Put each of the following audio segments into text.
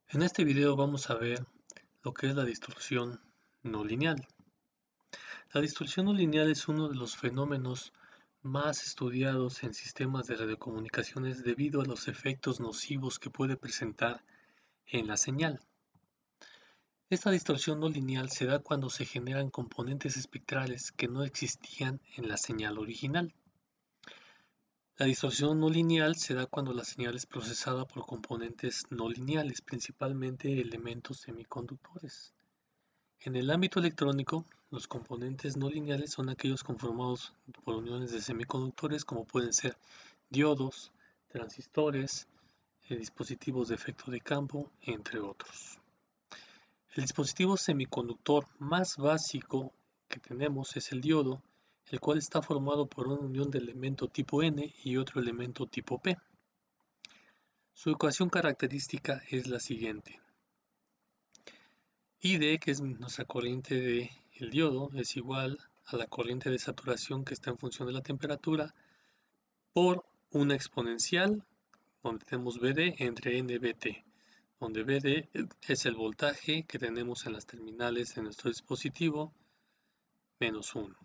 En este video vamos a ver lo que es la distorsión no lineal. La distorsión no lineal es uno de los fenómenos más estudiados en sistemas de radiocomunicaciones debido a los efectos nocivos que puede presentar en la señal. Esta distorsión no lineal se da cuando se generan componentes espectrales que no existían en la señal original. La distorsión no lineal se da cuando la señal es procesada por componentes no lineales, principalmente elementos semiconductores. En el ámbito electrónico, los componentes no lineales son aquellos conformados por uniones de semiconductores como pueden ser diodos, transistores, dispositivos de efecto de campo, entre otros. El dispositivo semiconductor más básico que tenemos es el diodo, el cual está formado por una unión de elemento tipo N y otro elemento tipo P. Su ecuación característica es la siguiente. ID, que es nuestra corriente del diodo, es igual a la corriente de saturación que está en función de la temperatura por una exponencial donde tenemos VD entre NBT, donde VD es el voltaje que tenemos en las terminales de nuestro dispositivo menos 1.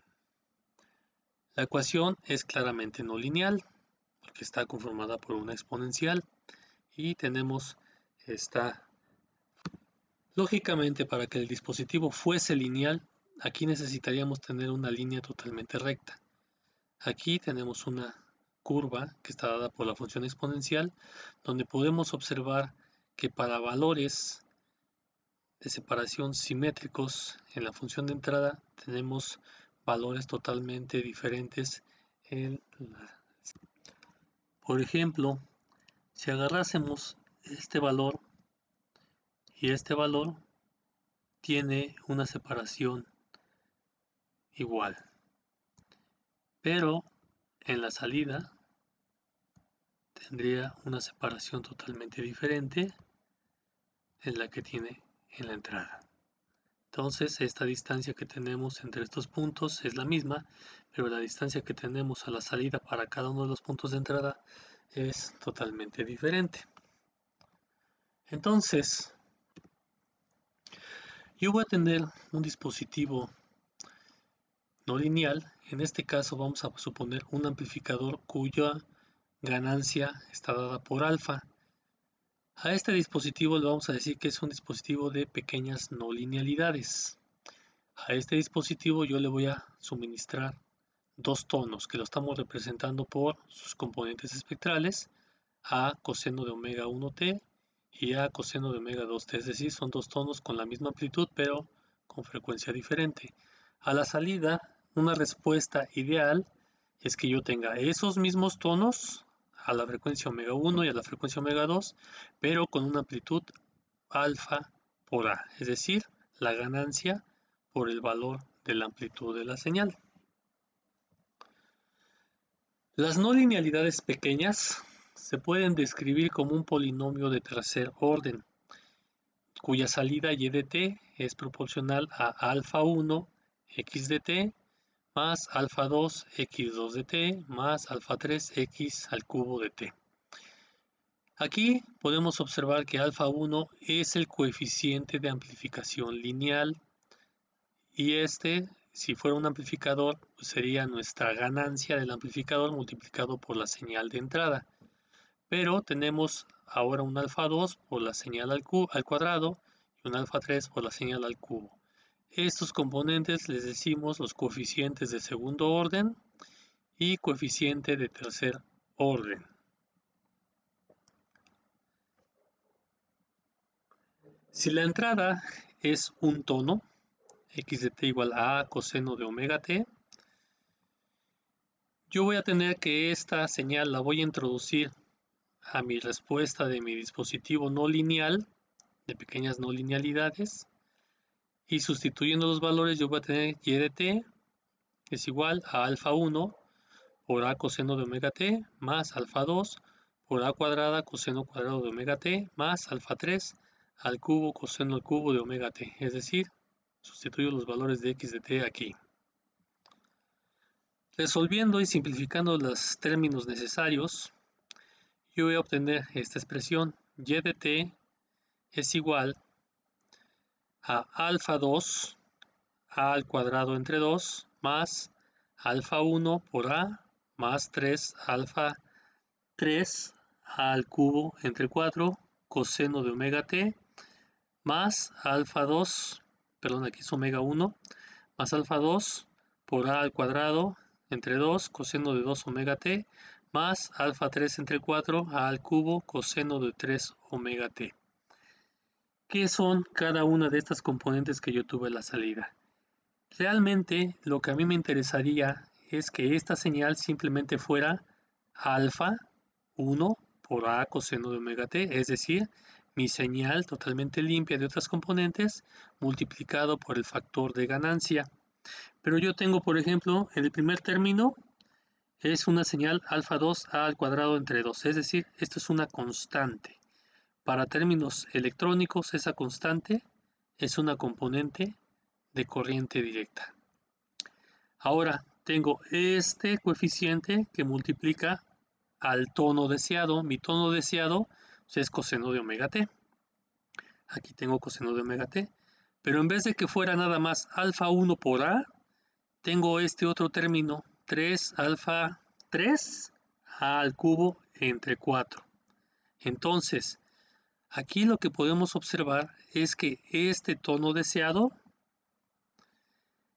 La ecuación es claramente no lineal porque está conformada por una exponencial y tenemos esta. Lógicamente, para que el dispositivo fuese lineal, aquí necesitaríamos tener una línea totalmente recta. Aquí tenemos una curva que está dada por la función exponencial, donde podemos observar que para valores de separación simétricos en la función de entrada tenemos valores totalmente diferentes Por ejemplo, si agarrásemos este valor y este valor, tiene una separación igual, pero en la salida tendría una separación totalmente diferente en la que tiene en la entrada. Entonces, esta distancia que tenemos entre estos puntos es la misma, pero la distancia que tenemos a la salida para cada uno de los puntos de entrada es totalmente diferente. Entonces, yo voy a tener un dispositivo no lineal. En este caso vamos a suponer un amplificador cuya ganancia está dada por alfa. A este dispositivo le vamos a decir que es un dispositivo de pequeñas no linealidades. A este dispositivo yo le voy a suministrar dos tonos que lo estamos representando por sus componentes espectrales, A coseno de omega 1t y A coseno de omega 2t, es decir, son dos tonos con la misma amplitud pero con frecuencia diferente. A la salida, una respuesta ideal es que yo tenga esos mismos tonos a la frecuencia omega 1 y a la frecuencia omega 2, pero con una amplitud alfa por A, es decir, la ganancia por el valor de la amplitud de la señal. Las no linealidades pequeñas se pueden describir como un polinomio de tercer orden, cuya salida y de t es proporcional a alfa 1 x de t más alfa 2 x2 de t más alfa 3 x al cubo de t. Aquí podemos observar que alfa 1 es el coeficiente de amplificación lineal y si fuera un amplificador, pues sería nuestra ganancia del amplificador multiplicado por la señal de entrada. Pero tenemos ahora un alfa 2 por la señal al cuadrado y un alfa 3 por la señal al cubo. Estos componentes les decimos los coeficientes de segundo orden y coeficiente de tercer orden. Si la entrada es un tono, x de t igual a coseno de omega t, yo voy a tener que esta señal la voy a introducir a mi respuesta de mi dispositivo no lineal, de pequeñas no linealidades, y sustituyendo los valores yo voy a tener y de t es igual a alfa 1 por a coseno de omega t más alfa 2 por a cuadrada coseno cuadrado de omega t más alfa 3 al cubo coseno al cubo de omega t, es decir, sustituyo los valores de x de t aquí. Resolviendo y simplificando los términos necesarios, yo voy a obtener esta expresión y de t es igual a alfa 2 a al cuadrado entre 2 más alfa 1 por a más 3 alfa 3 al cubo entre 4 coseno de omega t más alfa 2, perdón, aquí es omega 1, más alfa 2 por a al cuadrado entre 2 coseno de 2 omega t más alfa 3 entre 4 a al cubo coseno de 3 omega t. ¿Qué son cada una de estas componentes que yo tuve en la salida? Realmente lo que a mí me interesaría es que esta señal simplemente fuera alfa 1 por a coseno de omega t, es decir, mi señal totalmente limpia de otras componentes multiplicado por el factor de ganancia. Pero yo tengo, por ejemplo, en el primer término es una señal alfa 2 a al cuadrado entre 2, es decir, esto es una constante. Para términos electrónicos, esa constante es una componente de corriente directa. Ahora tengo este coeficiente que multiplica al tono deseado. Mi tono deseado es coseno de omega t. Aquí tengo coseno de omega t. Pero en vez de que fuera nada más alfa 1 por a, tengo este otro término, 3 alfa 3 a al cubo entre 4. Entonces, aquí lo que podemos observar es que este tono deseado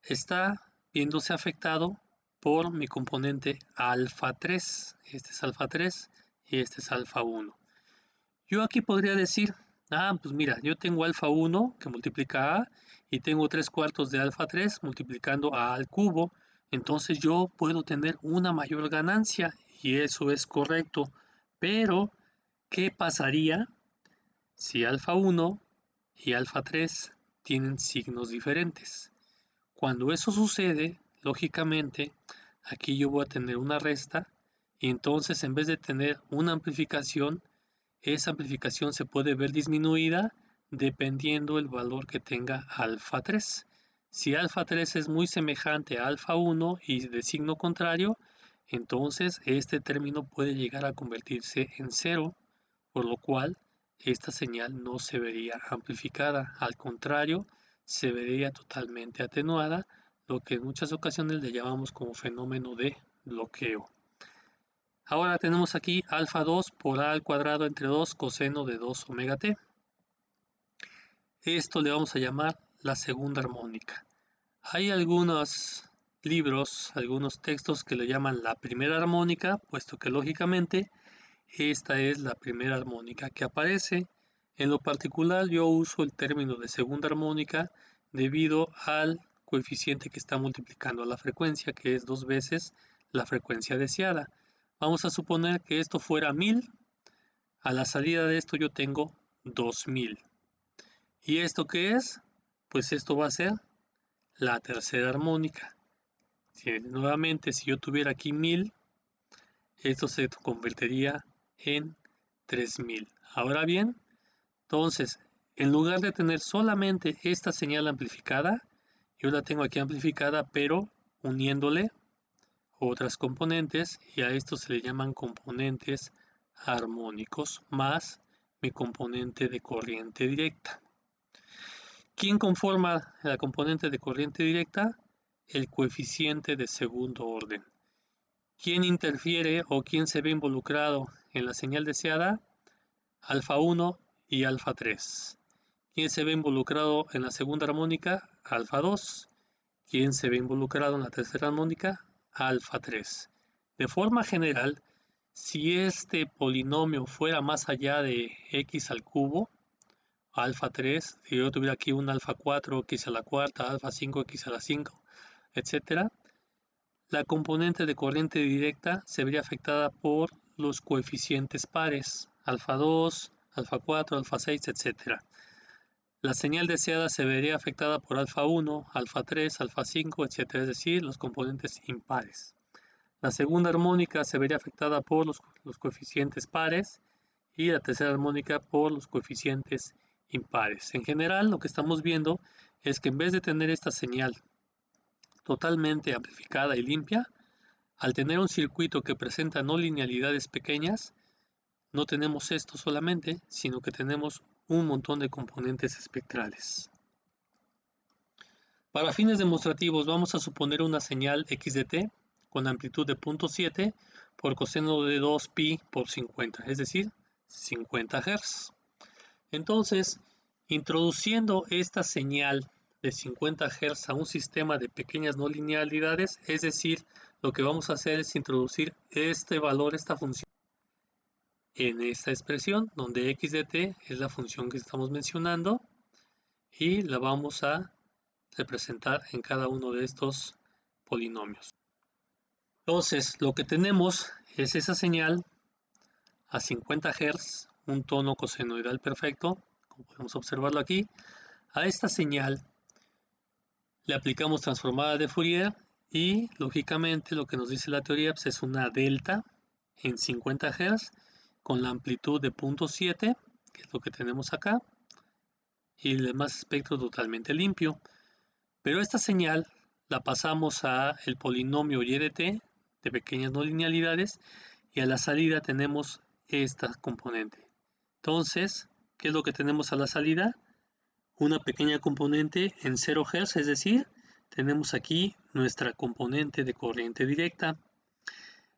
está viéndose afectado por mi componente alfa 3. Este es alfa 3 y este es alfa 1. Yo aquí podría decir, pues mira, yo tengo alfa 1 que multiplica a y tengo 3 cuartos de alfa 3 multiplicando a al cubo. Entonces yo puedo tener una mayor ganancia y eso es correcto. Pero, ¿qué pasaría si alfa 1 y alfa 3 tienen signos diferentes? Cuando eso sucede, lógicamente, aquí yo voy a tener una resta y entonces en vez de tener una amplificación, esa amplificación se puede ver disminuida dependiendo el valor que tenga alfa 3. Si alfa 3 es muy semejante a alfa 1 y de signo contrario, entonces este término puede llegar a convertirse en cero, por lo cual esta señal no se vería amplificada, al contrario, se vería totalmente atenuada, lo que en muchas ocasiones le llamamos como fenómeno de bloqueo. Ahora tenemos aquí alfa 2 por a al cuadrado entre 2 coseno de 2 omega t. Esto le vamos a llamar la segunda armónica. Hay algunos libros, algunos textos que le llaman la primera armónica, puesto que lógicamente esta es la primera armónica que aparece. En lo particular yo uso el término de segunda armónica debido al coeficiente que está multiplicando la frecuencia, que es 2 veces la frecuencia deseada. Vamos a suponer que esto fuera 1000. A la salida de esto yo tengo 2000. ¿Y esto qué es? Pues esto va a ser la tercera armónica. Nuevamente, si yo tuviera aquí 1000, esto se convertiría en 3000. Ahora bien, entonces, en lugar de tener solamente esta señal amplificada, yo la tengo aquí amplificada, pero uniéndole otras componentes, y a esto se le llaman componentes armónicos más mi componente de corriente directa. ¿Quién conforma la componente de corriente directa? El coeficiente de segundo orden. ¿Quién interfiere o quién se ve involucrado en la señal deseada? Alfa 1 y alfa 3. ¿Quién se ve involucrado en la segunda armónica? Alfa 2. ¿Quién se ve involucrado en la tercera armónica? Alfa 3. De forma general, si este polinomio fuera más allá de x al cubo, alfa 3, si yo tuviera aquí un alfa 4, x a la cuarta, alfa 5, x a la 5, etc., la componente de corriente directa se vería afectada por los coeficientes pares, alfa 2, alfa 4, alfa 6, etc. La señal deseada se vería afectada por alfa 1, alfa 3, alfa 5, etc., es decir, los componentes impares. La segunda armónica se vería afectada por los coeficientes pares y la tercera armónica por los coeficientes impares. En general, lo que estamos viendo es que en vez de tener esta señal totalmente amplificada y limpia, al tener un circuito que presenta no linealidades pequeñas, no tenemos esto solamente, sino que tenemos un montón de componentes espectrales. Para fines demostrativos vamos a suponer una señal x de t con amplitud de 0.7 por coseno de 2pi por 50, es decir, 50 Hz. Entonces, introduciendo esta señal de 50 Hz a un sistema de pequeñas no linealidades, es decir, lo que vamos a hacer es introducir este valor, esta función, en esta expresión, donde x de t es la función que estamos mencionando, y la vamos a representar en cada uno de estos polinomios. Entonces, lo que tenemos es esa señal a 50 Hz, un tono cosenoidal perfecto, como podemos observarlo aquí. A esta señal le aplicamos transformada de Fourier y, lógicamente, lo que nos dice la teoría pues, es una delta en 50 Hz con la amplitud de 0.7, que es lo que tenemos acá, y el demás espectro totalmente limpio. Pero esta señal la pasamos a el polinomio y de t de pequeñas no linealidades y a la salida tenemos esta componente. Entonces, ¿qué es lo que tenemos a la salida? Una pequeña componente en 0 Hz, es decir, tenemos aquí nuestra componente de corriente directa.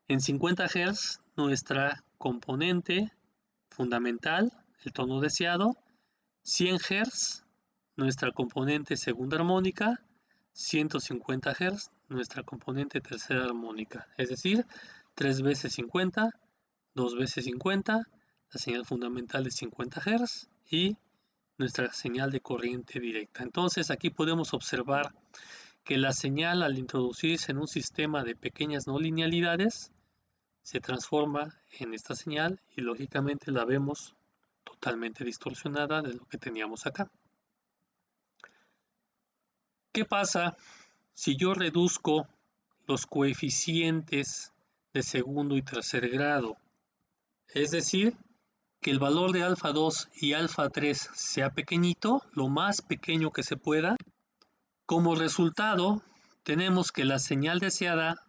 En 50 Hz, nuestra componente fundamental, el tono deseado. 100 Hz, nuestra componente segunda armónica. 150 Hz, nuestra componente tercera armónica. Es decir, 3 veces 50, 2 veces 50, la señal fundamental es 50 Hz y nuestra señal de corriente directa. Entonces aquí podemos observar que la señal al introducirse en un sistema de pequeñas no linealidades se transforma en esta señal y lógicamente la vemos totalmente distorsionada de lo que teníamos acá. ¿Qué pasa si yo reduzco los coeficientes de segundo y tercer grado? Es decir, que el valor de alfa 2 y alfa 3 sea pequeñito, lo más pequeño que se pueda. Como resultado, tenemos que la señal deseada,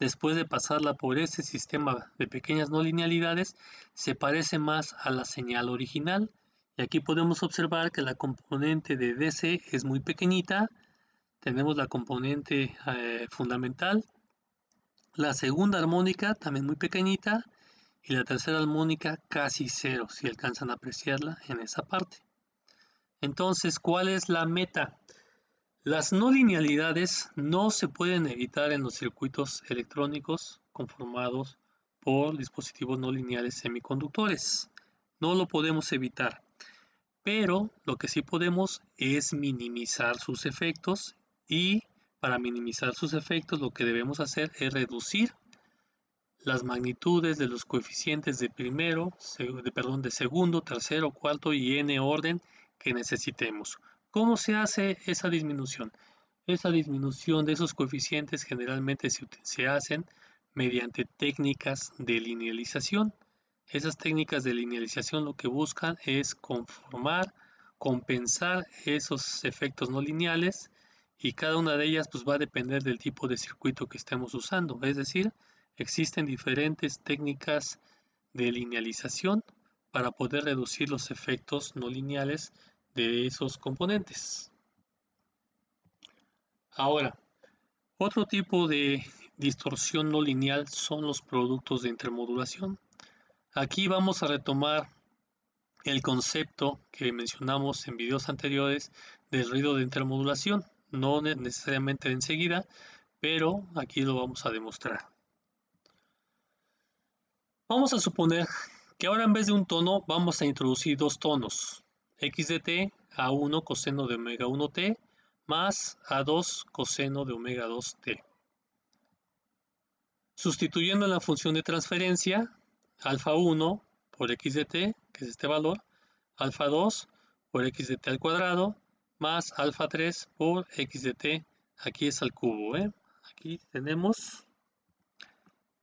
después de pasarla por este sistema de pequeñas no linealidades, se parece más a la señal original. Y aquí podemos observar que la componente de DC es muy pequeñita. Tenemos la componente fundamental, la segunda armónica también muy pequeñita y la tercera armónica casi cero, si alcanzan a apreciarla en esa parte. Entonces, ¿cuál es la meta? Las no linealidades no se pueden evitar en los circuitos electrónicos conformados por dispositivos no lineales semiconductores. No lo podemos evitar, pero lo que sí podemos es minimizar sus efectos y para minimizar sus efectos lo que debemos hacer es reducir las magnitudes de los coeficientes de de segundo, tercero, cuarto y n orden que necesitemos. ¿Cómo se hace esa disminución? Esa disminución de esos coeficientes generalmente se hacen mediante técnicas de linealización. Esas técnicas de linealización lo que buscan es compensar esos efectos no lineales y cada una de ellas pues va a depender del tipo de circuito que estemos usando. Es decir, existen diferentes técnicas de linealización para poder reducir los efectos no lineales de esos componentes. Ahora, otro tipo de distorsión no lineal son los productos de intermodulación. Aquí vamos a retomar el concepto que mencionamos en videos anteriores del ruido de intermodulación, no necesariamente enseguida, pero aquí lo vamos a demostrar. Vamos a suponer que ahora en vez de un tono vamos a introducir dos tonos, x de t a 1 coseno de omega 1t más a 2 coseno de omega 2t. Sustituyendo en la función de transferencia, alfa 1 por x de t, que es este valor, alfa 2 por x de t al cuadrado, más alfa 3 por x de t, aquí es al cubo. Aquí tenemos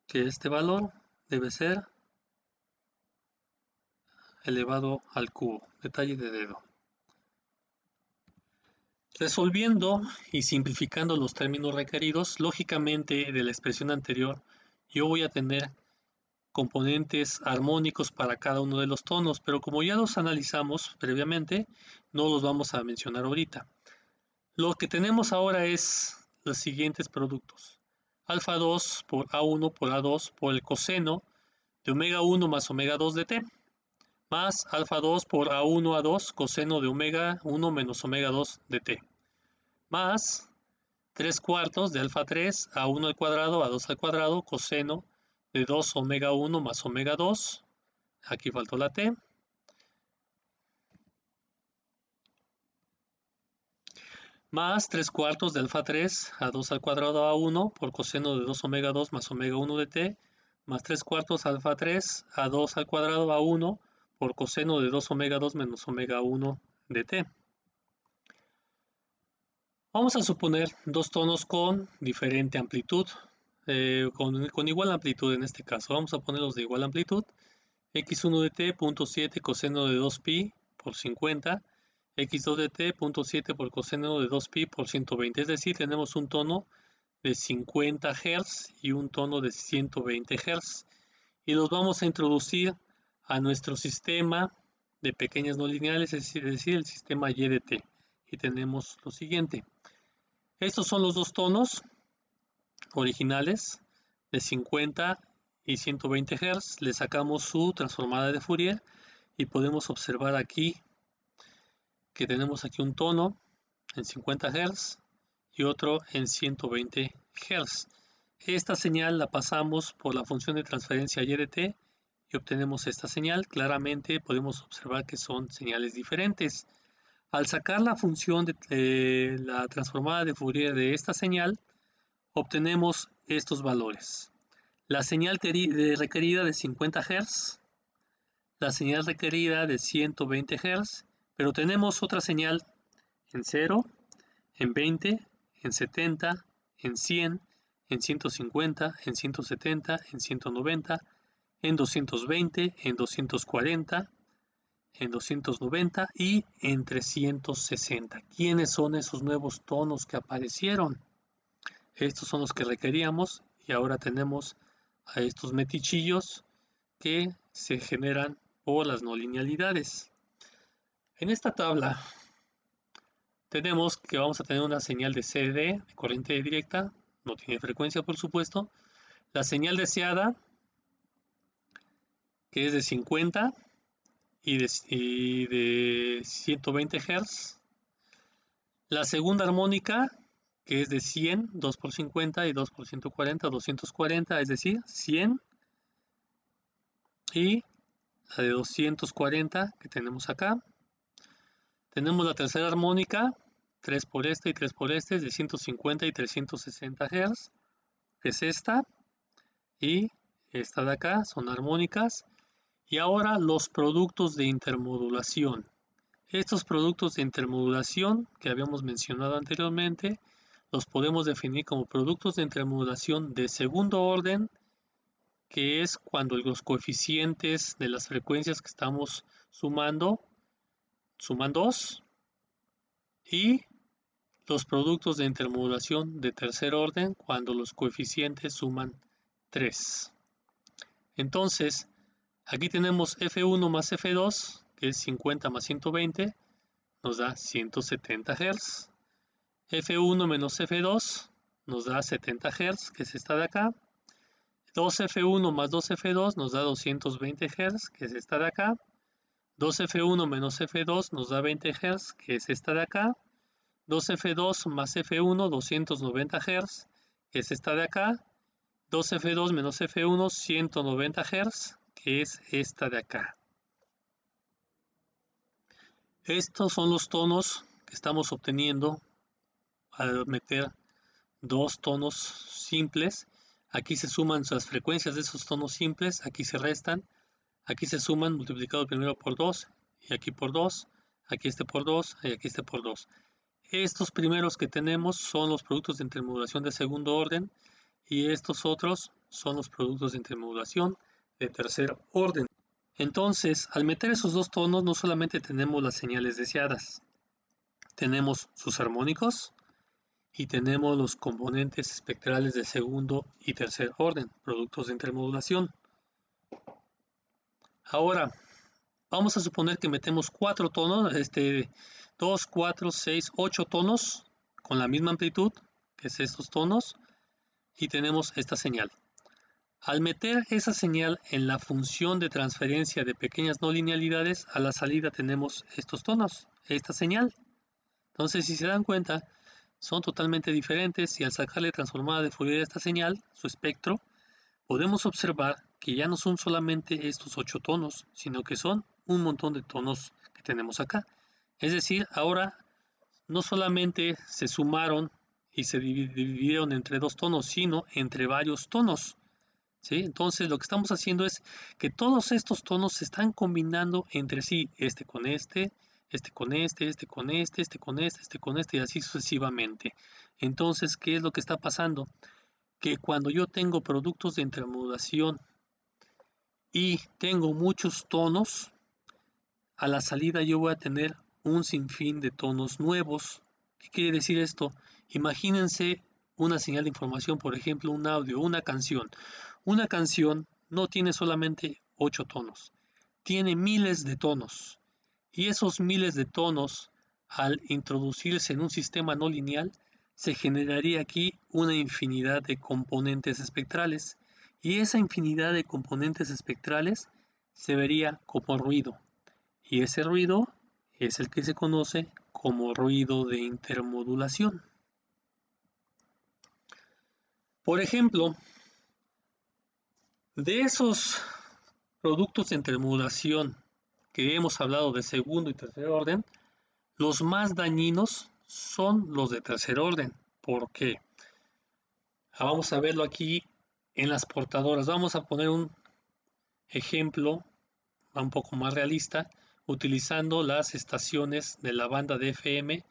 que este valor debe ser elevado al cubo, detalle de dedo. Resolviendo y simplificando los términos requeridos, lógicamente de la expresión anterior, yo voy a tener componentes armónicos para cada uno de los tonos, pero como ya los analizamos previamente, no los vamos a mencionar ahorita. Lo que tenemos ahora es los siguientes productos. Alfa 2 por A1 por A2 por el coseno de omega 1 más omega 2 de t, más alfa 2 por A1 A2 coseno de omega 1 menos omega 2 de t, más 3 cuartos de alfa 3 A1 al cuadrado A2 al cuadrado coseno de 2 omega 1 más omega 2, aquí faltó la t, más 3 cuartos de alfa 3 A2 al cuadrado A1 por coseno de 2 omega 2 más omega 1 de t, más 3 cuartos alfa 3 A2 al cuadrado A1 por coseno de 2 omega 2 menos omega 1 de t. Vamos a suponer dos tonos con diferente amplitud, con igual amplitud en este caso. Vamos a ponerlos de igual amplitud. x1 de t, 0.7 coseno de 2pi por 50, x2 de t, 0.7 por coseno de 2pi por 120. Es decir, tenemos un tono de 50 Hz y un tono de 120 Hz. Y los vamos a introducir a nuestro sistema de pequeñas no lineales, es decir, el sistema Y de t. Y tenemos lo siguiente. Estos son los dos tonos originales de 50 y 120 Hz. Le sacamos su transformada de Fourier y podemos observar aquí que tenemos aquí un tono en 50 Hz y otro en 120 Hz. Esta señal la pasamos por la función de transferencia Y de t y obtenemos esta señal. Claramente podemos observar que son señales diferentes. Al sacar la función de la transformada de Fourier de esta señal, obtenemos estos valores. La señal requerida de 50 Hz, la señal requerida de 120 Hz, pero tenemos otra señal en 0, en 20, en 70, en 100, en 150, en 170, en 190, en 220, en 240, en 290 y en 360. ¿Quiénes son esos nuevos tonos que aparecieron? Estos son los que requeríamos y ahora tenemos a estos metichillos que se generan por las no linealidades. En esta tabla tenemos que vamos a tener una señal de CD, de corriente directa, no tiene frecuencia por supuesto, la señal deseada que es de 50 y de 120 Hz, la segunda armónica que es de 100, 2 por 50 y 2 por 140, 240, es decir, 100, y la de 240 que tenemos acá. Tenemos la tercera armónica, 3 por este y 3 por este, es de 150 y 360 Hz, que es esta, y esta de acá son armónicas. Y ahora los productos de intermodulación. Estos productos de intermodulación que habíamos mencionado anteriormente, los podemos definir como productos de intermodulación de segundo orden, que es cuando los coeficientes de las frecuencias que estamos sumando suman 2, y los productos de intermodulación de tercer orden cuando los coeficientes suman 3. Entonces, aquí tenemos F1 más F2, que es 50 más 120, nos da 170 Hz. F1 menos F2 nos da 70 Hz, que es esta de acá. 2F1 más 2F2 nos da 220 Hz, que es esta de acá. 2F1 menos F2 nos da 20 Hz, que es esta de acá. 2F2 más F1, 290 Hz, que es esta de acá. 2F2 menos F1, 190 Hz, que es esta de acá. Estos son los tonos que estamos obteniendo al meter dos tonos simples. Aquí se suman las frecuencias de esos tonos simples, aquí se restan, aquí se suman multiplicado primero por 2 y aquí por 2, aquí este por 2 y aquí este por 2. Estos primeros que tenemos son los productos de intermodulación de segundo orden y estos otros son los productos de intermodulación de tercer orden. Entonces, al meter esos dos tonos no solamente tenemos las señales deseadas, tenemos sus armónicos y tenemos los componentes espectrales de segundo y tercer orden, productos de intermodulación. Ahora, vamos a suponer que metemos 4 tonos, 2, 4, 6, 8 tonos con la misma amplitud, que es estos tonos, y tenemos esta señal. Al meter esa señal en la función de transferencia de pequeñas no linealidades, a la salida tenemos estos tonos, esta señal. Entonces, si se dan cuenta, son totalmente diferentes y al sacarle transformada de Fourier a esta señal, su espectro, podemos observar que ya no son solamente estos 8 tonos, sino que son un montón de tonos que tenemos acá. Es decir, ahora no solamente se sumaron y se dividieron entre 2 tonos, sino entre varios tonos. ¿Sí? Entonces lo que estamos haciendo es que todos estos tonos se están combinando entre sí, este con este, este con este, este con este, este con este, este con este y así sucesivamente. Entonces, ¿qué es lo que está pasando? Que cuando yo tengo productos de intermodulación y tengo muchos tonos, a la salida yo voy a tener un sinfín de tonos nuevos. ¿Qué quiere decir esto? Imagínense una señal de información, por ejemplo, un audio, una canción. Una canción no tiene solamente 8 tonos, tiene miles de tonos. Y esos miles de tonos, al introducirse en un sistema no lineal, se generaría aquí una infinidad de componentes espectrales. Y esa infinidad de componentes espectrales se vería como ruido. Y ese ruido es el que se conoce como ruido de intermodulación. Por ejemplo, de esos productos de intermodulación que hemos hablado de segundo y tercer orden, los más dañinos son los de tercer orden. ¿Por qué? Vamos a verlo aquí en las portadoras. Vamos a poner un ejemplo un poco más realista utilizando las estaciones de la banda de FM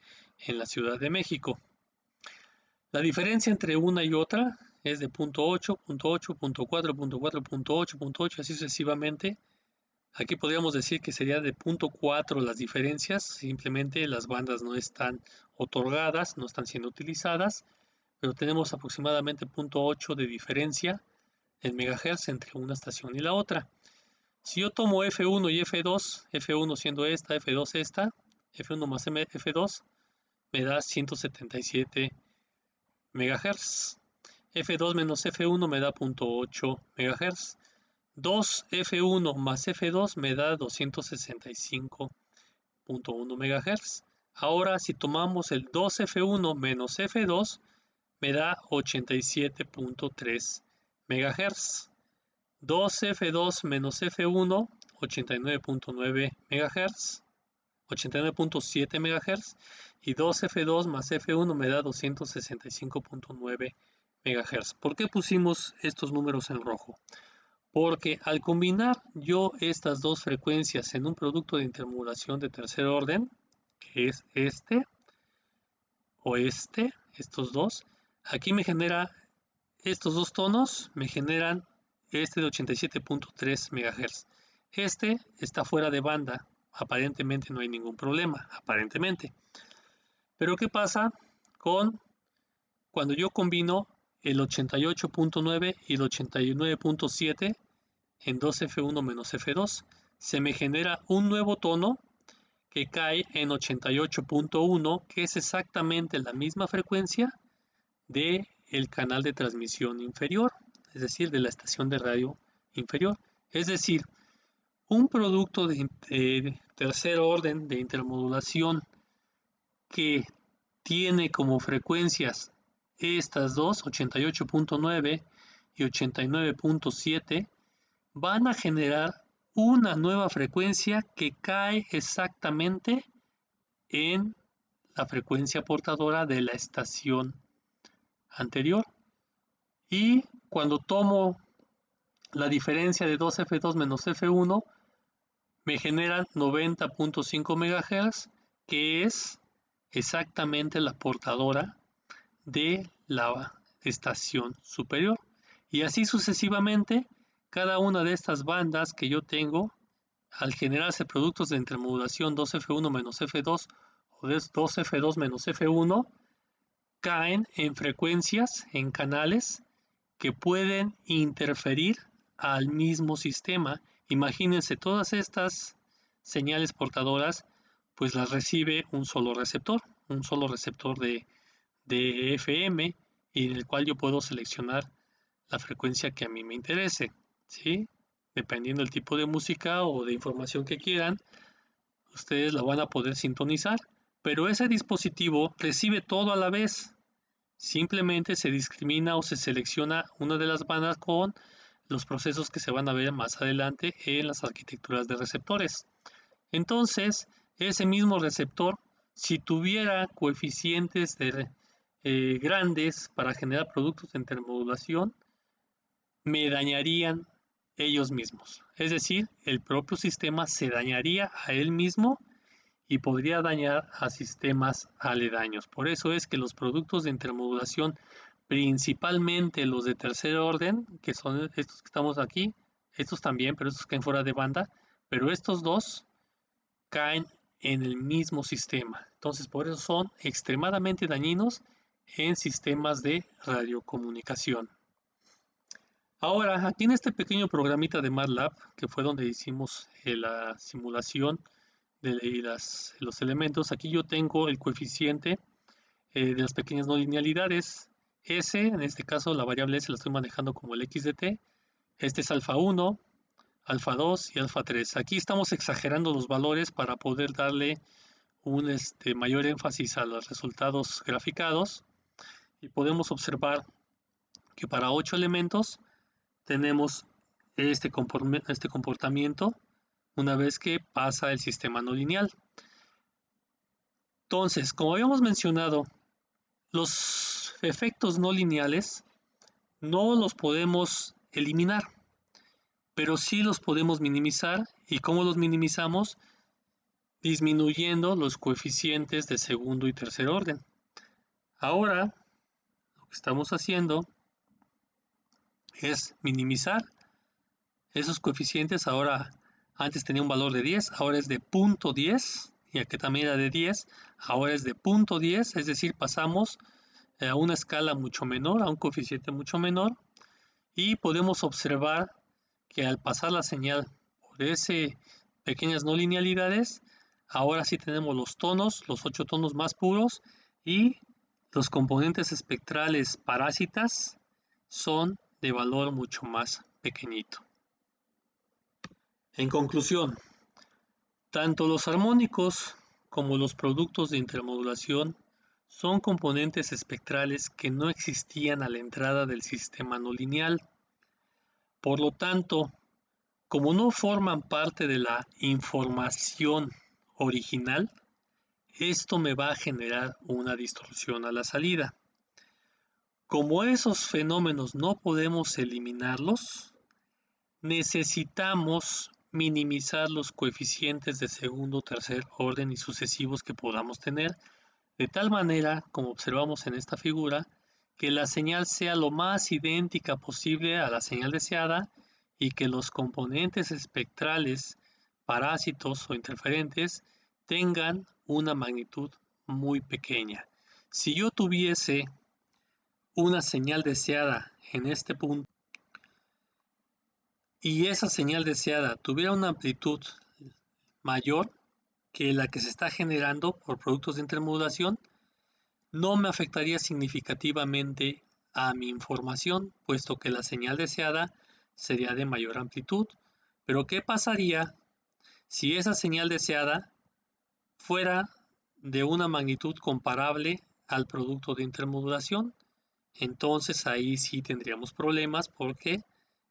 en la Ciudad de México. La diferencia entre una y otra es de .8, .8, .4, .4, .8, .8, así sucesivamente. Aquí podríamos decir que sería de .4 las diferencias, simplemente las bandas no están otorgadas, no están siendo utilizadas, pero tenemos aproximadamente .8 de diferencia en megahertz entre una estación y la otra. Si yo tomo F1 y F2, F1 siendo esta, F2 esta, F1 más F2 me da 177 MHz. F2 menos F1 me da 0.8 MHz. 2F1 más F2 me da 265.1 MHz. Ahora, si tomamos el 2F1 menos F2, me da 87.3 MHz. 2F2 menos F1, 89.9 MHz. 89.7 MHz y 2F2 más F1 me da 265.9 MHz. ¿Por qué pusimos estos números en rojo? Porque al combinar yo estas dos frecuencias en un producto de intermodulación de tercer orden, que es este o estos dos, aquí me genera estos dos tonos, me generan este de 87.3 MHz. Este está fuera de banda, aparentemente no hay ningún problema, aparentemente. Pero ¿qué pasa con cuando yo combino el 88.9 y el 89.7 en 2F1 menos F2? Se me genera un nuevo tono que cae en 88.1, que es exactamente la misma frecuencia del canal de transmisión inferior, es decir, de la estación de radio inferior. Es decir, un producto de tercer orden de intermodulación que tiene como frecuencias estas dos, 88.9 y 89.7, van a generar una nueva frecuencia que cae exactamente en la frecuencia portadora de la estación anterior. Y cuando tomo la diferencia de 2F2 menos F1, me generan 90.5 MHz, que es exactamente la portadora de la estación superior. Y así sucesivamente, cada una de estas bandas que yo tengo, al generarse productos de intermodulación 2F1 menos F2 o 2F2 menos F1, caen en frecuencias, en canales que pueden interferir al mismo sistema Imagínense, todas estas señales portadoras, pues las recibe un solo receptor de FM, y en el cual yo puedo seleccionar la frecuencia que a mí me interese, ¿sí? Dependiendo del tipo de música o de información que quieran, ustedes la van a poder sintonizar, pero ese dispositivo recibe todo a la vez. Simplemente se discrimina o se selecciona una de las bandas con los procesos que se van a ver más adelante en las arquitecturas de receptores. Entonces, ese mismo receptor, si tuviera coeficientes grandes para generar productos de intermodulación, me dañarían ellos mismos. Es decir, el propio sistema se dañaría a él mismo y podría dañar a sistemas aledaños. Por eso es que los productos de intermodulación, principalmente los de tercer orden, que son estos que estamos aquí, estos también, pero estos caen fuera de banda, pero estos dos caen en el mismo sistema. Entonces, por eso son extremadamente dañinos en sistemas de radiocomunicación. Ahora, aquí en este pequeño programita de MATLAB, que fue donde hicimos la simulación de los elementos, aquí yo tengo el coeficiente de las pequeñas no linealidades. S, en este caso la variable S la estoy manejando como el x de t. Este es alfa 1, alfa 2 y alfa 3. Aquí estamos exagerando los valores para poder darle un mayor énfasis a los resultados graficados, y podemos observar que para 8 elementos tenemos este comportamiento una vez que pasa el sistema no lineal. Entonces, como habíamos mencionado, los efectos no lineales no los podemos eliminar, pero sí los podemos minimizar. ¿Y cómo los minimizamos? Disminuyendo los coeficientes de segundo y tercer orden. Ahora, lo que estamos haciendo es minimizar esos coeficientes. Ahora, antes tenía un valor de 10, ahora es de 0.10, y aquí también era de 10, ahora es de 0.10, es decir, pasamos a una escala mucho menor, a un coeficiente mucho menor, y podemos observar que al pasar la señal por ese pequeñas no linealidades, ahora sí tenemos los tonos, los 8 tonos más puros, y los componentes espectrales parásitas son de valor mucho más pequeñito. En conclusión, tanto los armónicos como los productos de intermodulación son componentes espectrales que no existían a la entrada del sistema no lineal. Por lo tanto, como no forman parte de la información original, esto me va a generar una distorsión a la salida. Como esos fenómenos no podemos eliminarlos, necesitamos minimizar los coeficientes de segundo, tercer orden y sucesivos que podamos tener, de tal manera, como observamos en esta figura, que la señal sea lo más idéntica posible a la señal deseada, y que los componentes espectrales, parásitos o interferentes, tengan una magnitud muy pequeña. Si yo tuviese una señal deseada en este punto, y esa señal deseada tuviera una amplitud mayor que la que se está generando por productos de intermodulación, no me afectaría significativamente a mi información, puesto que la señal deseada sería de mayor amplitud. Pero ¿qué pasaría si esa señal deseada fuera de una magnitud comparable al producto de intermodulación? Entonces ahí sí tendríamos problemas, porque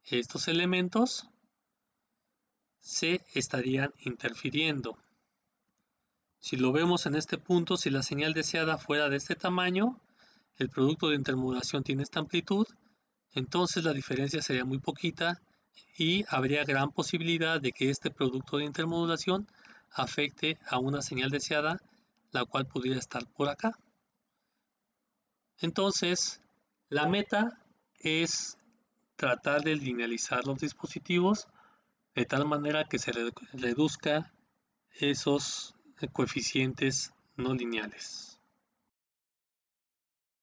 estos elementos se estarían interfiriendo. Si lo vemos en este punto, si la señal deseada fuera de este tamaño, el producto de intermodulación tiene esta amplitud, entonces la diferencia sería muy poquita y habría gran posibilidad de que este producto de intermodulación afecte a una señal deseada, la cual pudiera estar por acá. Entonces, la meta es tratar de linealizar los dispositivos de tal manera que se reduzca esos coeficientes no lineales.